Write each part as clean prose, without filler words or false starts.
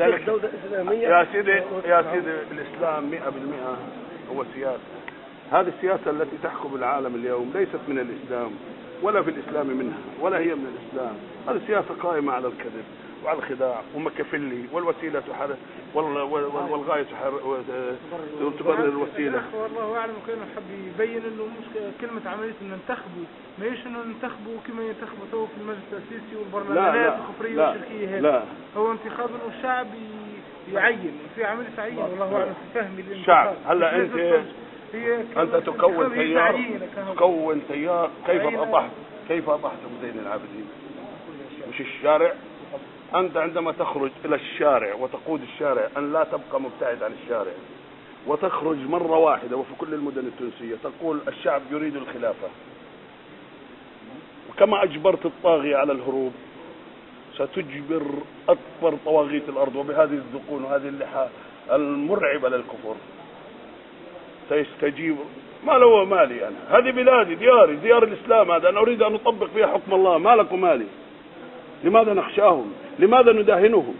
ولذلك دولة إسلامية. يا سيدي الإسلام 100% هو سياسة. هذه السياسة التي تحكم العالم اليوم ليست من الإسلام ولا في الإسلام منها ولا هي من الإسلام. هذه السياسة قائمة على الكذب وعلى الخداع ومكفلي، والوسيلة تحرر والغاية تبرر الوسيلة. والله أعلم. كان حب يبين إنه مش كلمة عملية إنه ننتخبوا، ما يش إنه ننتخبوا كما ينتخبوا تو في المجلس التأسيسي والبرلمانات الخفرية والشركية. لا، هو انتخاب إنه الشعب يعين في عملية تعيين. والله أعلم في فهمي الشعب. هلا أنت تكون تيار. كيف أطحتم زين العابدين؟ مش الشارع. أنت عندما تخرج إلى الشارع وتقود الشارع أن لا تبقى مبتعد عن الشارع، وتخرج مرة واحدة وفي كل المدن التونسية تقول الشعب يريد الخلافة، وكما أجبرت الطاغية على الهروب ستجبر أكبر طواغيت الأرض وبهذه الذقون وهذه اللحى المرعبة للكفر سيستجيب. ما له مالي أنا، هذه بلادي، ديار الإسلام، هذا أنا أريد أن أطبق فيها حكم الله، ما لكم مالي. لماذا نخشاهم؟ لماذا نداهنهم؟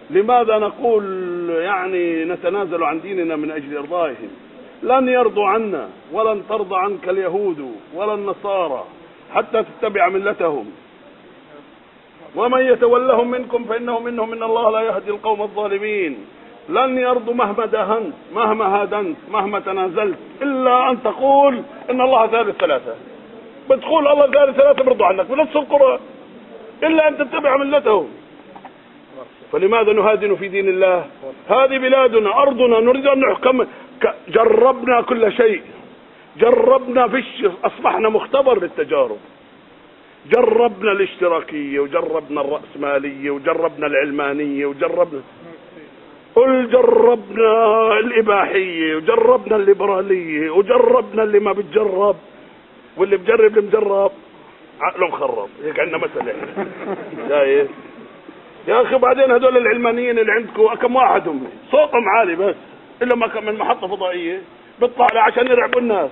لماذا نقول يعني نتنازل عن ديننا من أجل إرضائهم؟ لن يرضوا عنا، ولن ترضى عنك اليهود ولا النصارى حتى تتبع ملتهم، ومن يتولهم منكم فإنه منهم، إن الله لا يهدي القوم الظالمين. لن يرضوا مهما داهنت، مهما هادنت، مهما تنازلت، إلا أن تقول إن الله ثالث ثلاثة. بتقول الله ثالث ثلاثة برضو عنك بنص القرآن، إلا أن تتبع ملتهم. فلماذا نهادن في دين الله؟ هذه بلادنا، أرضنا، نريد أن نحكم. جربنا كل شيء، جربنا أصبحنا مختبر للتجارب. جربنا الاشتراكية، وجربنا الرأسمالية، وجربنا العلمانية، وجربنا الإباحية، وجربنا الليبرالية، وجربنا اللي ما بتجرب، واللي بجرب المجرب عقله مخرب. هيك عندنا مثل احنا. شايف يا اخي؟ بعدين هذول العلمانيين اللي عندكم كم واحد هم صوتهم عالي بس، الا ما كان من محطة فضائية بيطلع له عشان يرعبوا الناس.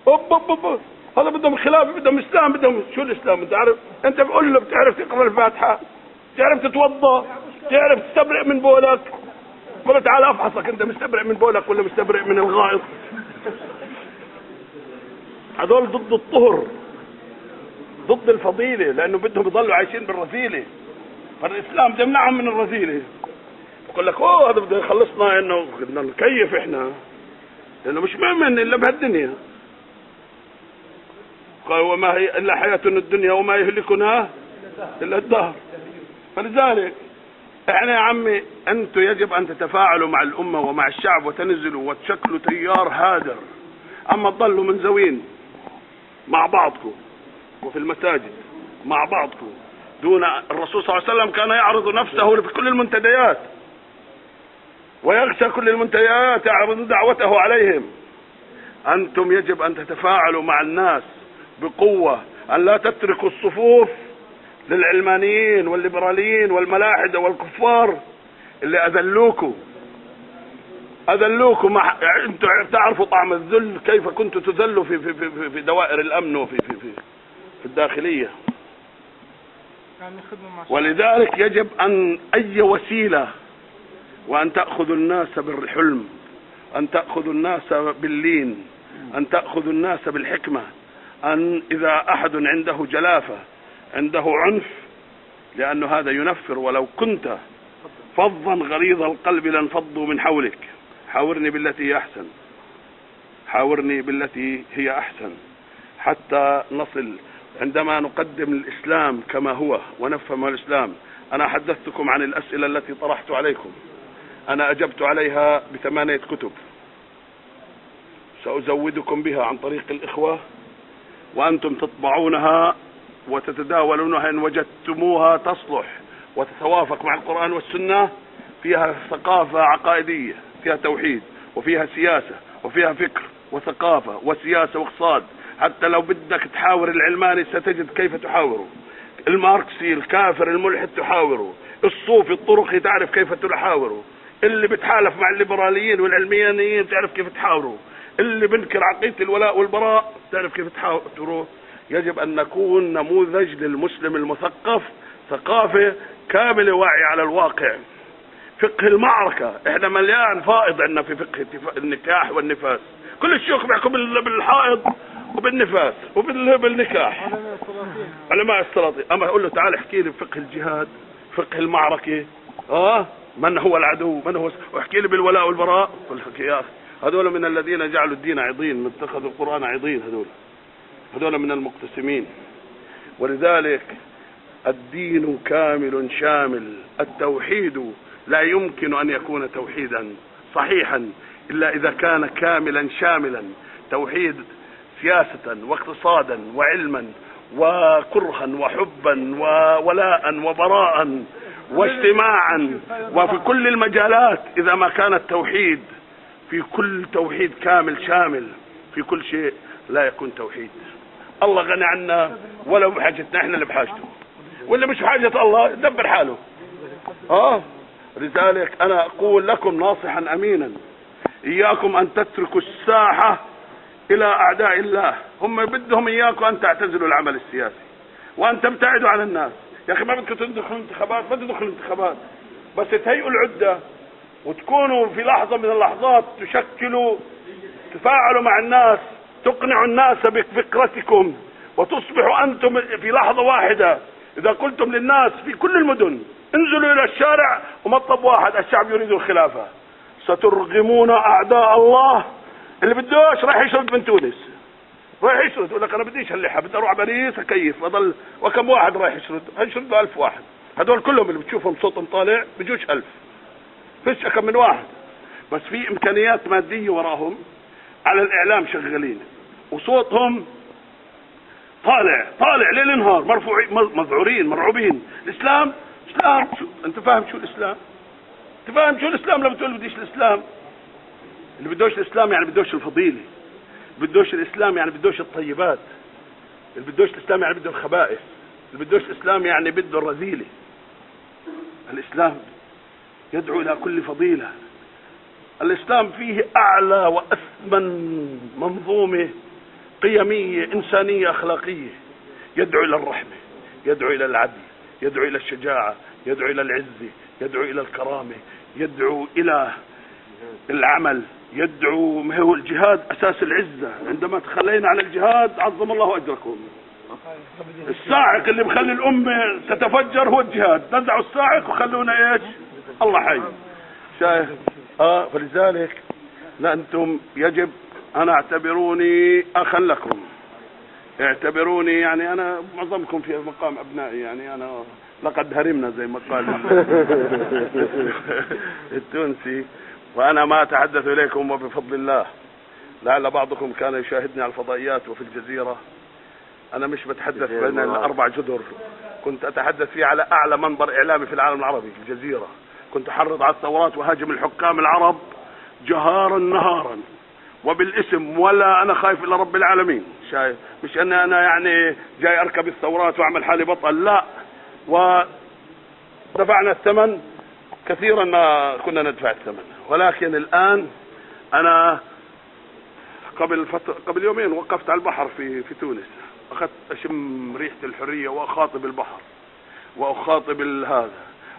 أوب. هذا بدهم خلافة، بدهم اسلام، بدهم شو الاسلام؟ انت عارف؟ انت بقول له بتعرف تقرا الفاتحة؟ بتعرف تتوضا؟ بتعرف تستبرئ من بولك؟ ولا تعال افحصك، انت مستبرئ من بولك ولا مستبرئ من الغائط؟ هذول ضد الطهر، ضد الفضيلة، لأنه بدهم يضلوا عايشين بالرذيلة. فالإسلام تمنعهم من الرذيلة. يقول لك أوه هذا بده يخلصنا إنه بدنا نكيف إحنا، لأنه مش مؤمن إلا بهالدنيا. قال وما هي إلا حياتنا الدنيا وما يهلكنا إلا الدهر. فلذلك إحنا يا عمي أنتم يجب أن تتفاعلوا مع الأمة ومع الشعب وتنزلوا وتشكلوا تيار هادر. أما تضلوا منزوين مع بعضكم وفي المساجد مع بعضكم دون الرسول صلى الله عليه وسلم كان يعرض نفسه في كل المنتديات ويغشى كل المنتديات، يعرض دعوته عليهم. أنتم يجب أن تتفاعلوا مع الناس بقوة، أن لا تتركوا الصفوف للعلمانيين والليبراليين والملاحدة والكفار اللي أذلوكوا. انتم تعرفوا طعم الذل، كيف كنتوا تذلوا في دوائر الأمن وفي الداخلية. ولذلك يجب أن أي وسيلة، وأن تأخذوا الناس بالحلم، أن تأخذوا الناس باللين، أن تأخذوا الناس بالحكمة، أن إذا أحد عنده جلافة، عنده عنف، لأن هذا ينفر. ولو كنت فظا غليظ القلب لانفضوا من حولك. حاورني بالتي هي أحسن، حاورني بالتي هي أحسن، حتى نصل عندما نقدم الإسلام كما هو ونفهم الإسلام. أنا حدثتكم عن الأسئلة التي طرحت عليكم، أنا أجبت عليها ب8 كتب سأزودكم بها عن طريق الإخوة، وأنتم تطبعونها وتتداولونها إن وجدتموها تصلح وتتوافق مع القرآن والسنة. فيها ثقافة عقائدية، فيها توحيد، وفيها سياسة، وفيها فكر وثقافة وسياسة واقتصاد. حتى لو بدك تحاور العلماني ستجد كيف تحاوره، الماركسي الكافر الملحد تحاوره، الصوفي الطرقي تعرف كيف تحاوره، اللي بتحالف مع الليبراليين والعلمانيين تعرف كيف تحاوره، اللي بنكر عقيدة الولاء والبراء تعرف كيف تحاوره. يجب أن نكون نموذج للمسلم المثقف، ثقافة كاملة واعية على الواقع، فقه المعركة. احنا مليان فائض عندنا في فقه النكاح والنفاس. كل الشيوخ بيحكوا بالحائض وبالنفاس وبالنكاح، علماء السلاطين. اما اقول له تعال احكي لي فقه الجهاد، فقه المعركة، من هو العدو، من هو، واحكي لي بالولاء والبراء. قل لك يا اخي هذول من الذين جعلوا الدين عضين، اتخذوا القرآن عضين، هذول من المقتسمين. ولذلك الدين كامل شامل. التوحيد لا يمكن أن يكون توحيدا صحيحا إلا إذا كان كاملا شاملا. توحيد سياسة واقتصادا وعلما وكرها وحبا وولاء وبراء واجتماعا وفي كل المجالات. إذا ما كان التوحيد في كل توحيد كامل شامل في كل شيء لا يكون توحيد. الله غني عنا ولو بحاجتنا، احنا اللي بحاجته، واللي مش بحاجة الله يدبر حاله. لذلك انا اقول لكم ناصحا امينا، اياكم ان تتركوا الساحة الى اعداء الله. هم بدهم اياكم ان تعتزلوا العمل السياسي وان تبتعدوا عن الناس. يا اخي ما بدكم تدخلوا انتخابات، ما تدخلوا انتخابات، بس تهيئوا العدة وتكونوا في لحظة من اللحظات تفاعلوا مع الناس، تقنعوا الناس بفكرتكم، وتصبحوا أنتم في لحظة واحدة. إذا قلتم للناس في كل المدن انزلوا إلى الشارع ومطلب واحد، الشعب يريد الخلافة، سترغمون أعداء الله. اللي بدوش رايح يشرد من تونس، رايح يشرد، يقول لك أنا بديش هاللحى، بدي أروح باريس أكيف أضل. وكم واحد رايح يشرد؟ هيشرد 1000 واحد. هدول كلهم اللي بتشوفهم صوتهم طالع بيجوش 1000، فيش كم من واحد. بس في إمكانيات مادية وراهم، على الإعلام شغالين وصوتهم طالع ليل نهار، مرفوعين مذعورين مرعوبين. الإسلام أنت فاهم شو الإسلام؟ أنت فاهم شو الإسلام؟ لما تقول بديش الإسلام، اللي بدوش الإسلام يعني بدوش الفضيلة، بدوش الإسلام يعني بدوش الطيبات، اللي بدوش الإسلام يعني بده الخبائث، اللي بدوش الإسلام يعني بده الرذيلة. الإسلام يدعو إلى كل فضيلة. الإسلام فيه أعلى وأثمن منظومة قيمية إنسانية أخلاقية، يدعو إلى الرحمة، يدعو إلى العدل، يدعو إلى الشجاعة، يدعو إلى العزة، يدعو إلى الكرامة، يدعو إلى العمل، يدعو. ما هو الجهاد أساس العزة. عندما تخلينا عن الجهاد عظم الله أجركم. الصاعق اللي بخلي الأمة تتفجر هو الجهاد. نزعوا الصاعق وخلونا إيش؟ الله حي. شايف؟ فلذلك أنتم يجب أن اعتبروني أخا لكم، اعتبروني يعني أنا معظمكم في مقام أبنائي، يعني أنا لقد هرمنا زي ما قال التونسي. وأنا ما أتحدث إليكم وبفضل الله. لعل بعضكم كان يشاهدني على الفضائيات وفي الجزيرة. أنا مش بتحدث بين الأربع جدر، كنت أتحدث فيه على أعلى منبر إعلامي في العالم العربي في الجزيرة. كنت أحرض على الثورات وهاجم الحكام العرب جهارا نهارا وبالاسم، ولا أنا خايف إلا رب العالمين. شايف؟ مش أنا يعني جاي أركب الثورات وأعمل حالي بطل، لا. ودفعنا الثمن كثيرا ما كنا ندفع الثمن. ولكن الآن أنا قبل يومين وقفت على البحر في تونس، أخذت أشم ريحة الحرية وأخاطب البحر وأخاطب هذا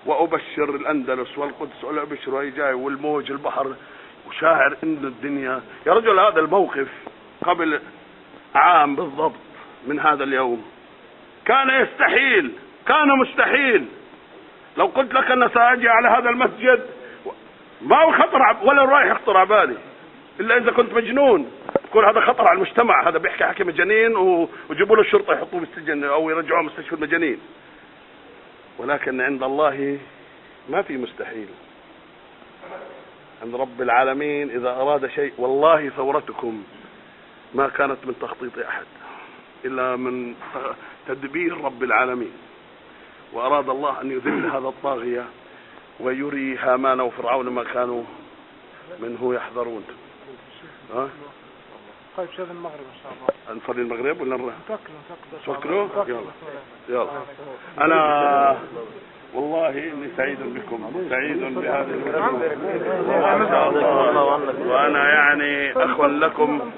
وأبشر الأندلس والقدس وأبشر وهي جاي والموج البحر، وشاعر إن الدنيا يا رجل. هذا الموقف قبل عام بالضبط من هذا اليوم كان يستحيل، كان مستحيل. لو قلت لك أن سأجي على هذا المسجد ما هو خطر ولا رايح يخطر على بالي، إلا إذا كنت مجنون تقول هذا خطر على المجتمع، هذا بيحكي حكي مجانين ويجيبوا له الشرطة يحطوه بالسجن أو يرجعوه مستشفى المجانين. ولكن عند الله ما في مستحيل. عند رب العالمين إذا أراد شيء، والله ثورتكم ما كانت من تخطيط أحد إلا من تدبير رب العالمين. وأراد الله أن يذل هذا الطاغية ويري هامان وفرعون ما كانوا منه يحذرون. طيب شاذ المغرب إن شاء الله. نصلي المغرب ولا نروح؟ نفكروا يلا. أنا والله إني سعيد بكم، سعيد بهذه المسألة، وأنا يعني أخ لكم